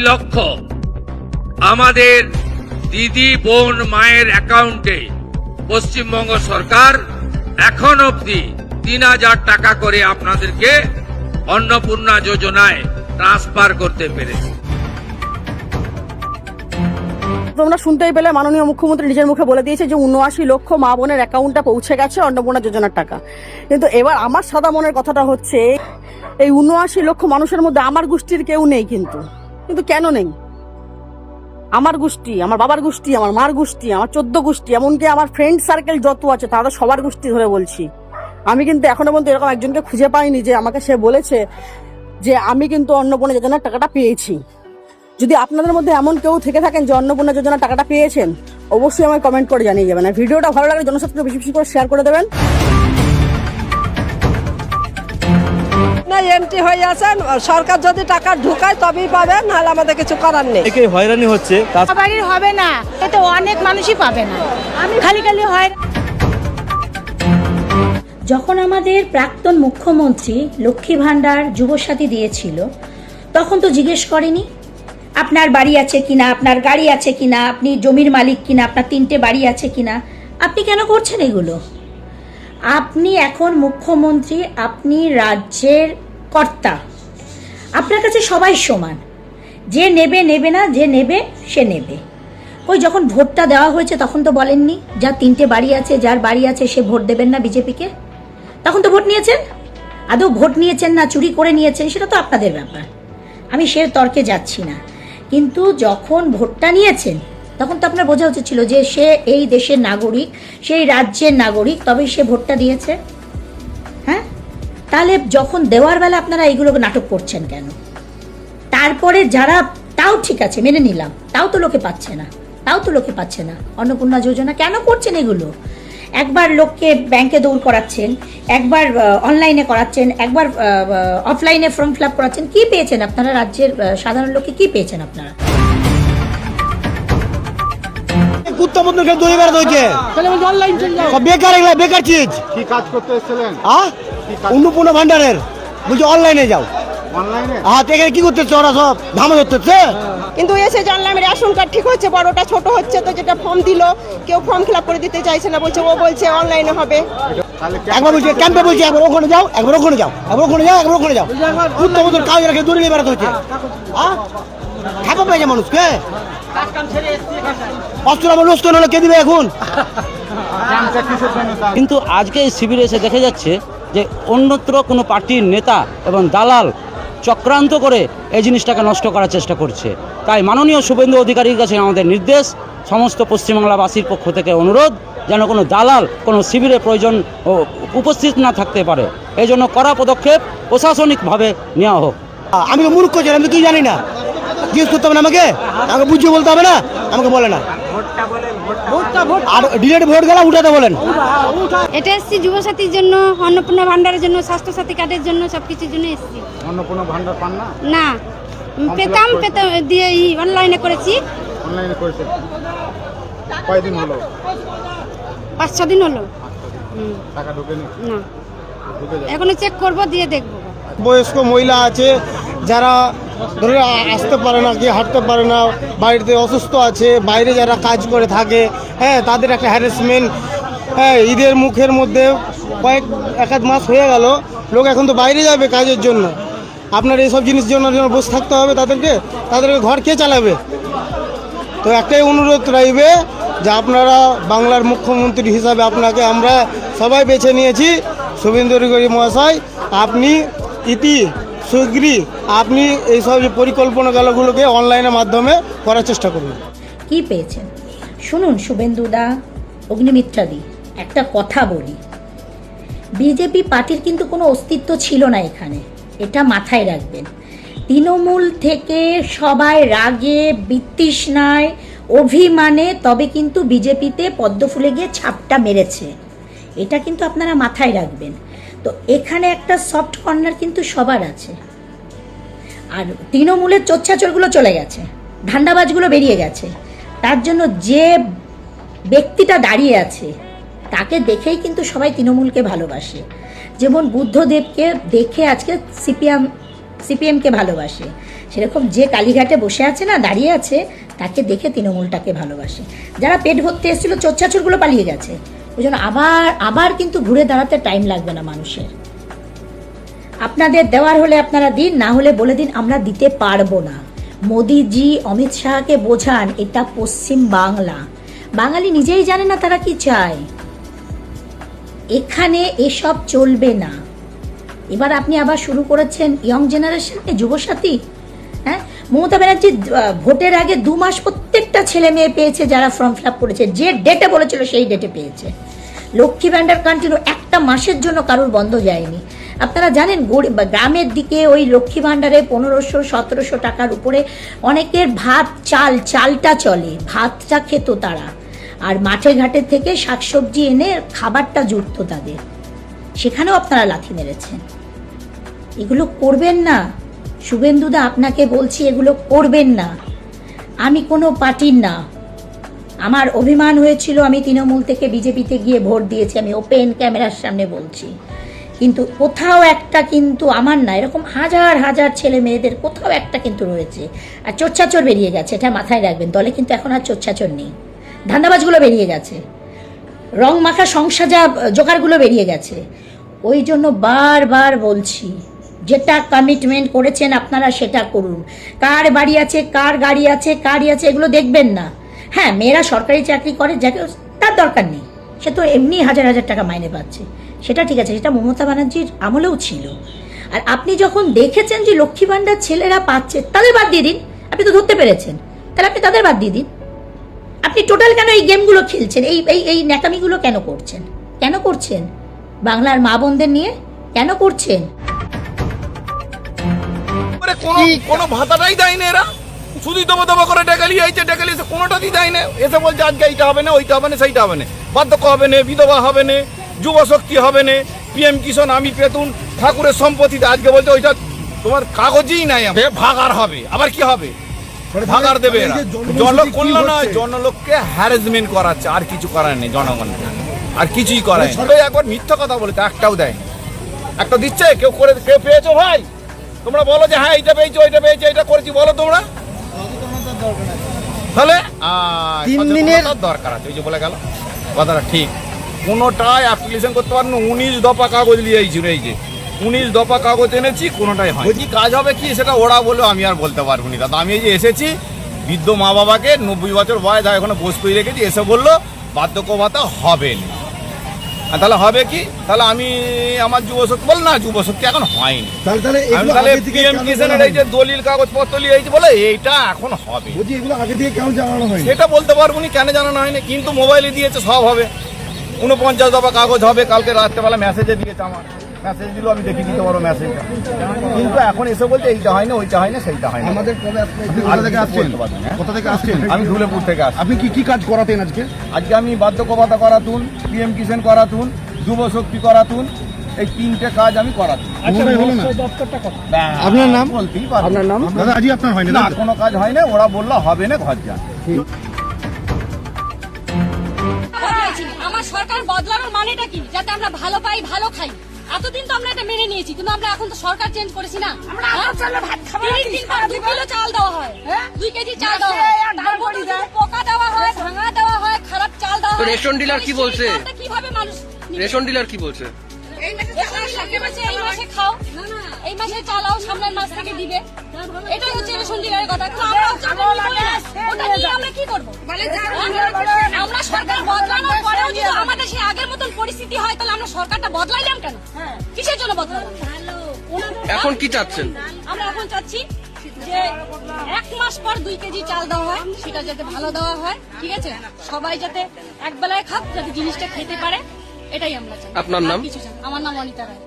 লক্ষ আমাদের দিদি বোন মায়ের অ্যাকাউন্টে পশ্চিমবঙ্গ সরকার এখন অবধি ৩,০০০ টাকা করে আপনাদেরকে অন্নপূর্ণা যোজনায় ট্রান্সফার করতে পেরেছে। তোমরা শুনতেই পেলে মাননীয় মুখ্যমন্ত্রী নিজের মুখে বলে দিয়েছে যে ৭৯ লক্ষ মা বোনের অ্যাকাউন্টে পৌঁছে গেছে অন্নপূর্ণা যোজনার টাকা। কিন্তু এবার আমার সাদা মনের কথাটা হচ্ছে এই ৭৯ লক্ষ মানুষের মধ্যে আমার গোষ্ঠীর কেউ নেই। কিন্তু কেন নেই? আমার গোষ্ঠী, আমার বাবার গোষ্ঠী, আমার মার গোষ্ঠী, আমার ১৪ গোষ্ঠী, এমনকি আমার ফ্রেন্ড সার্কেল যত আছে তাদের সবার গোষ্ঠী ধরে বলছি। আমি কিন্তু এখনো পর্যন্ত এরকম একজনকে খুঁজে পাইনি যে আমাকে সে বলেছে যে আমি কিন্তু অন্নপূর্ণা যোজনার টাকাটা পেয়েছি। যদি আপনাদের মধ্যে এমন কেউ থেকে থাকেন যে অন্নপূর্ণা যোজনার টাকাটা পেয়েছেন, অবশ্যই আমায় কমেন্ট করে জানিয়ে যাবেন। আর ভিডিওটা ভালো লাগলে জনস্বার্থে বেশি বেশি করে শেয়ার করে দেবেন। এন্ট্রি হয়ে আছেন, সরকার যদি টাকা ঢুকায় তবেই পাবেন, নাহলে আমাদের কিছু করার নেই। হয়রানি হচ্ছে, বাড়ির হবে না, এতে অনেক মানুষই পাবে না, খালি খালি হয়। যখন আমাদের প্রাক্তন মুখ্যমন্ত্রী লক্ষ্মী ভাণ্ডার যুবসাথী দিয়েছিল, তখন তো জিজ্ঞেস করেনি আপনার বাড়ি আছে কিনা, আপনার গাড়ি আছে কিনা, আপনি জমির মালিক কিনা, আপনার 3টে বাড়ি আছে কিনা। আপনি কেন করছেন এগুলো? আপনি এখন মুখ্যমন্ত্রী, আপনি রাজ্যের কর্তা, আপনার কাছে সবাই সমান। যে নেবে নেবে না, যে নেবে সে নেবে। ওই যখন ভোটটা দেওয়া হয়েছে তখন তো বলেননি যার 3টে বাড়ি আছে, যার বাড়ি আছে সে ভোট দেবেন না বিজেপিকে। তখন তো ভোট নিয়েছেন। আদৌ ভোট নিয়েছেন না চুরি করে নিয়েছেন সেটা তো আপনাদের ব্যাপার, আমি সে তর্কে যাচ্ছি না। কিন্তু যখন ভোটটা নিয়েছেন তখন তো আপনার বোঝা উচিত ছিল যে সে এই দেশের নাগরিক, সেই রাজ্যের নাগরিক, তবেই সে ভোটটা দিয়েছে। হ্যাঁ, তাহলে যখন দেওয়ার বেলা আপনারা এইগুলোকে নাটক করছেন কেন? তারপরে যারা, তাও ঠিক আছে মেনে নিলাম, তাও তো লোকে পাচ্ছে না অন্নপূর্ণা যোজনা কেন করছেন এগুলো? একবার লোককে ব্যাংকে দৌড় করাচ্ছেন, একবার অনলাইনে করাচ্ছেন, একবার অফলাইনে ফর্ম ফিল আপ করাচ্ছেন। কি পেয়েছেন আপনারা? রাজ্যের সাধারণ লোককে কি পেয়েছেন আপনারা? বেকার চিজ কি কাজ করতে এসেছিলেন? অন্নপূর্ণা ভান্ডারের বলছি অনলাইনে যাও, কি করতেছে ওরা? সব ধামা ধরতেছে। কিন্তু এসে জানলাম রেশন কার্ড ঠিক হচ্ছে, বড়টা ছোট হচ্ছে, তো যেটা ফর্ম দিল কেউ ফর্ম ফিল আপ করে দিতে চাইছে না, বলছে ও বলছে অনলাইনে হবে। একবার বলছে ক্যাম্পে, বলছে একবার ওখানে যাও, একবার ওখানে যাও, একবার ওখানে যাও, একবার ওখানে যাও। উত্তর কাজ রেখে দূরে নিয়ে বেড়াতে হচ্ছে। খাপা পেয়েছে মানুষকে, অস্ত্র আমার নষ্ট হলে কে দিবে এখন? কিন্তু আজকে এই শিবিরে এসে দেখা যাচ্ছে যে অন্যত্র কোনো পার্টির নেতা এবং দালাল চক্রান্ত করে এই জিনিসটাকে নষ্ট করার চেষ্টা করছে। তাই মাননীয় শুভেন্দু অধিকারীর কাছে আমাদের নির্দেশ, সমস্ত পশ্চিমবাংলাবাসীর পক্ষ থেকে অনুরোধ যেন কোনো দালাল কোনো শিবিরে প্রয়োজন উপস্থিত না থাকতে পারে। এই জন্য কড়া পদক্ষেপ প্রশাসনিকভাবে নেওয়া হোক। আমি তো মূর্খ ছিলাম, আমি তো কি জানি না, জিজ্ঞেস করতে হবে না আমাকে বুঝিয়ে বলতে হবে না, আমাকে বলে না। আর ডিলেট ভোট গেলে উঠাতে বলেন। এটা এসছি যুবসাথীর জন্য, অন্নপূর্ণা ভান্ডারের জন্য, স্বাস্থ্যসাথী কার্ডের জন্য, সবকিছুর জন্য এসছি। অন্নপূর্ণা ভান্ডার পান না? না, পেতাম দিয়ে অনলাইনে করেছি। অনলাইনে করেছে কয়দিন হলো? 5-6 দিন হলো। টাকা ঢোকেনি? না, এখনো চেক করব, দিয়ে দেখবো। বয়স্ক মহিলা আছে যারা ধরে আসতে পারে না, গিয়ে হাঁটতে পারে না, বাড়িতে অসুস্থ আছে, বাইরে যারা কাজ করে থাকে, হ্যাঁ, তাদের একটা হ্যারাসমেন্ট। হ্যাঁ, ঈদের মুখের মধ্যে এক আধ মাস হয়ে গেল, লোক এখন তো বাইরে যাবে কাজের জন্য। আপনার এইসব জিনিস জন্য বসে থাকতে হবে তাদেরকে ঘর কে চালাবে? তো একটাই অনুরোধ রইবে যে আপনারা বাংলার মুখ্যমন্ত্রী হিসাবে আপনাকে আমরা সবাই বেছে নিয়েছি, শুভেন্দু অধিকারী মহাশয়, আপনি শীঘ্রই আপনি এইসব যে পরিকল্পনাগুলোকে অনলাইনের মাধ্যমে করার চেষ্টা করুন। কি পেয়েছেন শুনুন শুভেন্দুদা, অগ্নিমিত্রাদি, একটা কথা বলি, বিজেপি পার্টির কিন্তু কোনো অস্তিত্ব ছিল না এখানে, এটা মাথায় রাখবেন। তৃণমূল থেকে সবাই রাগে, বিতৃষ্ণায়, অভিমানে তবে কিন্তু বিজেপিতে পদ্মফুলে গিয়ে ছাপটা মেরেছে, এটা কিন্তু আপনারা মাথায় রাখবেন। তো এখানে একটা সফট কর্নার কিন্তু সবার আছে। আর তৃণমূলের চোচ্ছাচোরগুলো চলে গেছে, ধান্দাবাজগুলো বেরিয়ে গেছে, তার জন্য যে ব্যক্তিটা দাঁড়িয়ে আছে তাকে দেখেই কিন্তু সবাই তৃণমূলকে ভালোবাসে। যেমন বুদ্ধদেবকে দেখে আজকে সিপিএমকে ভালোবাসে, সেরকম যে কালীঘাটে বসে আছে না, দাঁড়িয়ে আছে, তাকে দেখে তৃণমূলটাকে ভালোবাসে। যারা পেট ভর্তি এসেছিল, চোরচাচুরগুলো পালিয়ে গেছে। ওই জন্য আবার কিন্তু ঘুরে দাঁড়াতে টাইম লাগবে না মানুষের। আপনাদের দেওয়ার হলে আপনারা দিন, না হলে বলে দিন আমরা দিতে পারবো না। মোদিজি অমিত শাহকে বোঝান এটা পশ্চিম বাংলা। বাঙালি নিজেই জানে না তারা কি চায়। এখানে এসব চলবে না। এবার আপনি আবার শুরু করেছেন ইয়ং জেনারেশনে যুবসাথী। হ্যাঁ, মমতা ব্যানার্জি ভোটের আগে 2 মাস প্রত্যেকটা ছেলে মেয়ে পেয়েছে যারা ফর্ম ফিল আপ করেছে, যে ডেটে বলেছিল সেই ডেটে পেয়েছে। লক্ষ্মী ভান্ডার কন্টিনিউ একটা মাসের জন্য কারোর বন্ধ যায়নি। আপনারা জানেন গ্রামের দিকে ওই লক্ষ্মী ভান্ডারে 1500-1700 টাকার উপরে অনেকের ভাত চালটা চলে, ভাতটা খেত তারা, আর মাঠে ঘাটে থেকে শাকসবজি এনে খাবারটা জুটতো তাদের। সেখানেও আপনারা লাথি মেরেছেন। এগুলো করবেন না শুভেন্দুদা, আপনাকে বলছি এগুলো করবেন না। আমি কোনো পার্টির না, আমার অভিমান হয়েছিল, আমি তৃণমূল থেকে বিজেপিতে গিয়ে ভোট দিয়েছি, আমি ওপেন ক্যামেরার সামনে বলছি। কিন্তু কোথাও একটা কিন্তু আমার না, এরকম হাজার হাজার ছেলে মেয়েদের কোথাও একটা কিন্তু রয়েছে। আর চোরচাচর বেরিয়ে গেছে, এটা মাথায় রাখবেন। দলে কিন্তু এখন আর চোরচাচর নেই, ধান্দাবাজগুলো বেরিয়ে গেছে, রং মাখা সংসাজা জোগাড়গুলো বেরিয়ে গেছে। ওই জন্য বারবার বলছি, যেটা কমিটমেন্ট করেছেন আপনারা সেটা করুন। কার বাড়ি আছে, কার গাড়ি আছে, কারই আছে, এগুলো দেখবেন না। হ্যাঁ, মেয়েরা সরকারি চাকরি করে, যাকে তার দরকার নেই, সে তো এমনি হাজার হাজার টাকা মাইনে পাচ্ছে, সেটা ঠিক আছে, সেটা মমতা ব্যানার্জির আমলেও ছিল। আর আপনি যখন দেখেছেন যে লক্ষ্মী ভান্ডার ছেলেরা পাচ্ছে, তাদের বাদ দিয়ে দিন। আপনি তো ধরতে পেরেছেন, তাহলে আপনি তাদের বাদ দিয়ে দিন। আপনি টোটাল কেন এই গেমগুলো খেলছেন, এই ন্যাকামিগুলো কেন করছেন বাংলার মা বোনদের নিয়ে কেন করছেন? কোনো ভাতাটাই দেয় না এরা, শুধুই দবা করে ডেকালি আইছে, ডেকালি এসে কোনোটাই দেয় না। এসে বলছে আজকে এইটা হবে না, ওইটা হবে না, সেইটা হবে না, বার্ধক্য হবে না, বিধবা হবে না, যুব শক্তি হবে না, PM কিষাণ আমি পেতুন, ঠাকুরের সম্পত্তিতে আজকে বলছে ওইটা তোমার কাগজই নাই, ভাগার হবে। আবার কি হবে, ভাগার দেবে এরা। জনকল্যাণ নয়, জনলোককে হ্যারাসমেন্ট করাচ্ছে, আর কিছু করার নেই জনগণকে, আর কিছুই করায় না। একবার মিথ্যা কথা বলেছে, একটাও দেয়, একটা দিচ্ছে। কেউ পেয়েছো ভাই? তোমরা বলো যে হ্যাঁ এইটা পেয়েছো, ওইটা পেয়েছো, এটা করেছি, বলো তোমরা। তাহলে 3 দিনের দরকার আছে, ওই যে বলে গেল কথাটা ঠিক। কোনোটাই অ্যাপ্লিকেশন করতে পারেন, 19 দফা কাগজ নিয়ে এইছিল, এই যে 19 দফা কাগজ এনেছি, কোনোটাই হয়। কি কাজ হবে কি সেটা ওরা বলে আমি আর বলতে পারবো না দাদা। আমি এই যে এসেছি, বৃদ্ধ মা বাবাকে 90 বছর বয়স, এখানে বস করে রেখেছি, এসে বললো বার্ধক্য ভাতা হবে না। তাহলে হবে কি? তাহলে আমি আমার যুবশক্তি বল না, যুবশক্তি এখন হয়নি। তাহলে PM কিষাণের এই যে দলিল কাগজপত্র নিয়ে বলে এইটা এখন হবে, সেটা বলতে পারবো না কেন জানানো হয়নি। কিন্তু মোবাইলে দিয়েছে, সব হবে। 49 দফা কাগজ হবে, কালকে রাত্রেবেলা মেসেজে দিয়েছে, আমার মেসেজ দিল, আমি দেখে দিতে পারবো মেসেজটা। কিন্তু এখন এসে বলছে এইটা হয় না, ওইটা হয় না, সেইটা হয় না। আমাদের কোথা থেকে আসছেন? আমি ধুলেপুর থেকে আসছি। আপনি কি কাজ করাতেন আজকে? আজকে আমি বার্ধক্য ভাতা করাতুন, PM কিষাণ করাতুন, যুব শক্তি করাতুন, এই 3টে কাজ আমি করাতুন। আপনার নাম? বলতেই পারবো। আপনার নাম? দাদা আজই আপনার হয় না? কোনো কাজ হয় না, ওরা বললো হবে না, ঘর যান। আমার সরকার বদলানোর মানেটা কি? যাতে আমরা ভালো পাই, ভালো খাই। এতদিন তো আমরা এটা মেনে নিয়েছি, কিন্তু আমরা এখন তো সরকার চেঞ্জ করেছি না। 3 দিন পর 2 কিলো চাল দেওয়া হয়, 2 কেজি চাল দেওয়া হয়, তারপর পোকা দেওয়া হয়, ভাঙা দেওয়া হয়, খারাপ চাল দেওয়া হয়। রেশন ডিলার কি বলছে? কিভাবে মানুষ রেশন ডিলার কি বলছে? এই মাসে খাও, এই মাসে চালাও, সামনের মাস থেকে দিবে। এটাই হচ্ছে রেশন ডিলারের কথা। ওটা নিয়ে আমরা কি করবো? আমরা সরকার বদলানোর পরেও যদি আমাদের সেই আগের মতন পরিস্থিতি হয়, তাহলে আমরা সরকারটা বদলাইলাম কেন? কিসের জন্য বদলালাম? এখন কি চাচ্ছেন? আমরা এখন চাচ্ছি যে 1 মাস পর 2 কেজি চাল দেওয়া হয়, সেটা যাতে ভালো দেওয়া হয়, ঠিক আছে? সবাই যাতে এক বেলায় খাক, যাতে জিনিসটা খেতে পারে, এটাই আমরা চাই। আপনার নাম? আমার নাম অনিতা রায়।